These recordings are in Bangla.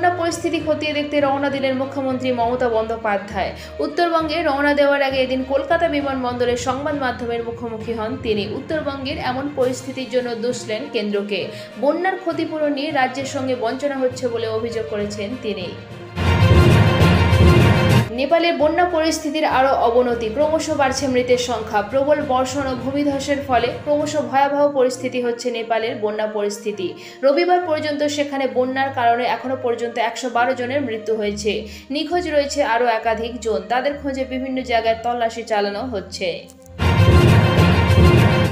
বন্যা পরিস্থিতি খতিয়ে দেখতে রওনা দিলেন মুখ্যমন্ত্রী মমতা বন্দ্যোপাধ্যায়। উত্তরবঙ্গে রওনা দেওয়ার আগে এদিন কলকাতা বিমানবন্দরে সংবাদ মাধ্যমের মুখোমুখি হন তিনি। উত্তরবঙ্গের এমন পরিস্থিতির জন্য দুষলেন কেন্দ্রকে। বন্যার ক্ষতিপূরণ নিয়ে রাজ্যের সঙ্গে বঞ্চনা হচ্ছে বলে অভিযোগ করেছেন তিনি। নেপালের বন্যা পরিস্থিতির আরও অবনতি, ক্রমশ বাড়ছে মৃতের সংখ্যা। প্রবল বর্ষণ ও ভূমিধসের ফলে ক্রমশ ভয়াবহ পরিস্থিতি হচ্ছে নেপালের বন্যা পরিস্থিতি। রবিবার পর্যন্ত সেখানে বন্যার কারণে এখনো পর্যন্ত 112 জনের মৃত্যু হয়েছে। নিখোঁজ রয়েছে আরও একাধিক জন। তাদের খোঁজে বিভিন্ন জায়গায় তল্লাশি চালানো হচ্ছে।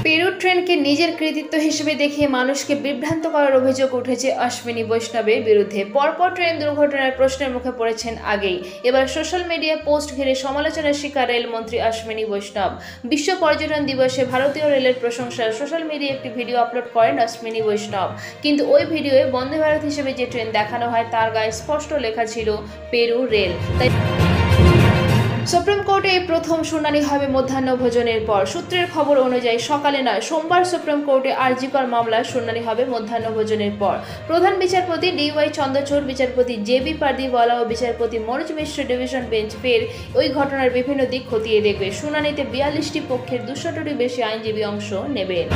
পেরু ট্রেনকে নিজের কৃতিত্ব হিসেবে দেখিয়ে মানুষকে বিভ্রান্ত করার অভিযোগ উঠেছে অশ্বিনী বৈষ্ণবের বিরুদ্ধে। পরপর ট্রেন দুর্ঘটনার প্রশ্নের মুখে পড়েছেন আগেই। এবার সোশ্যাল মিডিয়া পোস্ট ঘিরে সমালোচনার শিকার রেলমন্ত্রী অশ্বিনী বৈষ্ণব। বিশ্ব পর্যটন দিবসে ভারতীয় রেলের প্রশংসায় সোশ্যাল মিডিয়ায় একটি ভিডিও আপলোড করেন অশ্বিনী বৈষ্ণব। কিন্তু ওই ভিডিওয়ে বন্দে ভারত হিসেবে যে ট্রেন দেখানো হয় তার গায়ে স্পষ্ট লেখা ছিল পেরু রেল। তাই সুপ্রিম কোর্টে এই প্রথম শুনানি হবে মধ্যাহ্ন ভোজনের পর। সূত্রের খবর অনুযায়ী সকালে নয়, সোমবার সুপ্রিম কোর্টে আরজিকর মামলার শুনানি হবে মধ্যাহ্ন ভোজনের পর। প্রধান বিচারপতি DY চন্দ্রচূড়, বিচারপতি JB পারদিওয়ালা ও বিচারপতি মনোজ মিশ্র ডিভিশন বেঞ্চ ফের ওই ঘটনার বিভিন্ন দিক খতিয়ে দেখবে। শুনানিতে 42টি পক্ষের 200টিরও বেশি আইনজীবী অংশ নেবেন।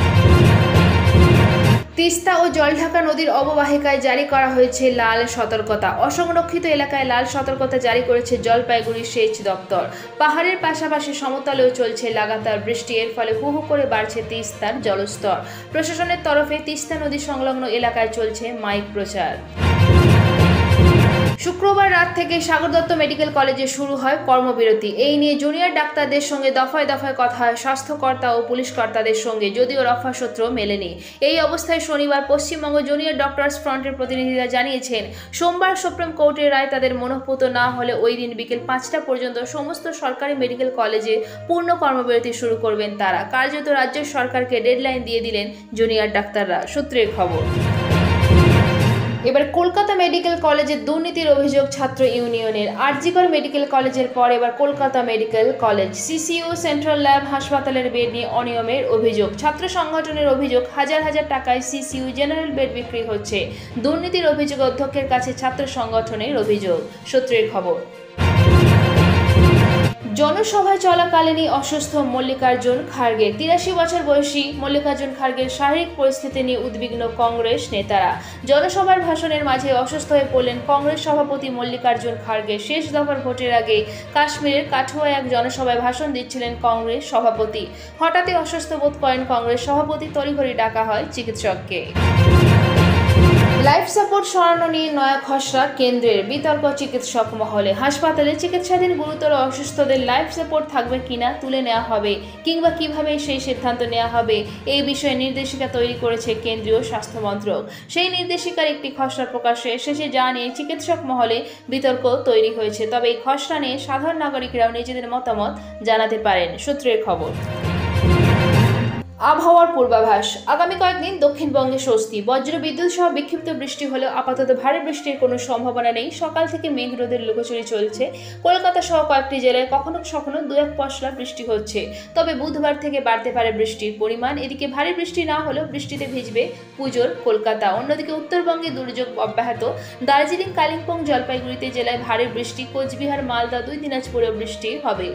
তিস্তা ও জলঢাকা নদীর অববাহিকায় জারি করা হয়েছে লাল সতর্কতা। অসংরক্ষিত এলাকায় লাল সতর্কতা জারি করেছে জলপাইগুড়ি সেচ দপ্তর। পাহাড়ের পাশাপাশি সমতলেও চলছে লাগাতার বৃষ্টি। এর ফলে হু হু করে বাড়ছে তিস্তার জলস্তর। প্রশাসনের তরফে তিস্তা নদী সংলগ্ন এলাকায় চলছে মাইক প্রচার। শুক্রবার রাত থেকে সাগর দত্ত মেডিকেল কলেজে শুরু হয় কর্মবিরতি। এই নিয়ে জুনিয়র ডাক্তারদের সঙ্গে দফায় দফায় কথা হয় স্বাস্থ্যকর্তা ও পুলিশ কর্তাদের সঙ্গে, যদিও রফাসূত্র মেলেনি। এই অবস্থায় শনিবার পশ্চিমবঙ্গ জুনিয়র ডক্টরস ফ্রন্টের প্রতিনিধিরা জানিয়েছেন, সোমবার সুপ্রিম কোর্টের রায় তাদের মনঃপূত না হলে ওই দিন বিকেল 5টা পর্যন্ত সমস্ত সরকারি মেডিকেল কলেজে পূর্ণ কর্মবিরতি শুরু করবেন তারা। কার্যত রাজ্য সরকারকে ডেডলাইন দিয়ে দিলেন জুনিয়র ডাক্তাররা, সূত্রের খবর। এবার কলকাতা মেডিকেল কলেজের দুর্নীতির অভিযোগ ছাত্র ইউনিয়নের। আরজিকর মেডিকেল কলেজের পর এবার Kolkata medical college. CCU central lab হাসপাতালের বেড নিয়ে অনিয়মের অভিযোগ। ছাত্র সংগঠনের অভিযোগ, হাজার হাজার টাকায় CCU জেনারেল বেড বিক্রি হচ্ছে। দুর্নীতির অভিযোগ অধ্যক্ষের কাছে ছাত্র সংগঠনের অভিযোগ, সূত্রের খবর। জনসভা চলাকালীনই অসুস্থ মল্লিকার্জুন খার্গে। 83 বছর বয়সী মল্লিকার্জুন খার্গের শারীরিক পরিস্থিতি নিয়ে উদ্বিগ্ন কংগ্রেস নেতারা। জনসভার ভাষণের মাঝে অসুস্থ হয়ে পড়লেন কংগ্রেস সভাপতি মল্লিকার্জুন খার্গে। শেষ দফার ভোটের আগে কাশ্মীরের কাঠুয়ায় এক জনসভায় ভাষণ দিচ্ছিলেন কংগ্রেস সভাপতি। হঠাৎই অসুস্থ বোধ করেন কংগ্রেস সভাপতি। তড়িঘড়ি ডাকা হয় চিকিৎসককে। লাইফ সাপোর্ট সরানো নিয়ে নয়া খসড়া কেন্দ্রের, বিতর্ক চিকিৎসক মহলে। হাসপাতালে চিকিৎসাধীন গুরুতর অসুস্থদের লাইফ সাপোর্ট থাকবে কিনা তুলে নেওয়া হবে, কিংবা কিভাবে সেই সিদ্ধান্ত নেওয়া হবে, এই বিষয়ে নির্দেশিকা তৈরি করেছে কেন্দ্রীয় স্বাস্থ্য মন্ত্রক। সেই নির্দেশিকার একটি খসড়া প্রকাশে এসেছে, যা নিয়ে চিকিৎসক মহলে বিতর্ক তৈরি হয়েছে। তবে এই খসড়া নিয়ে সাধারণ নাগরিকরাও নিজেদের মতামত জানাতে পারেন, সূত্রের খবর। আবহাওয়ার পূর্বাভাস, আগামী কয়েকদিন দক্ষিণবঙ্গে স্বস্তি। বজ্র বিদ্যুৎ সহ বিক্ষিপ্ত বৃষ্টি হলেও আপাতত ভারী বৃষ্টির কোনো সম্ভাবনা নেই। সকাল থেকে মেঘ রোদের লুকোচুরি চলছে। কলকাতা সহ কয়েকটি জেলায় কখনো কখনো 2-1 পশলা বৃষ্টি হচ্ছে। তবে বুধবার থেকে বাড়তে পারে বৃষ্টির পরিমাণ। এদিকে ভারী বৃষ্টি না হলেও বৃষ্টিতে ভিজবে পুজোর কলকাতা। অন্যদিকে উত্তরবঙ্গে দুর্যোগ অব্যাহত। দার্জিলিং, কালিম্পং, জলপাইগুড়িতে জেলায় ভারী বৃষ্টি। কোচবিহার, মালদা, 2 দিনাজপুরেও বৃষ্টি হবে।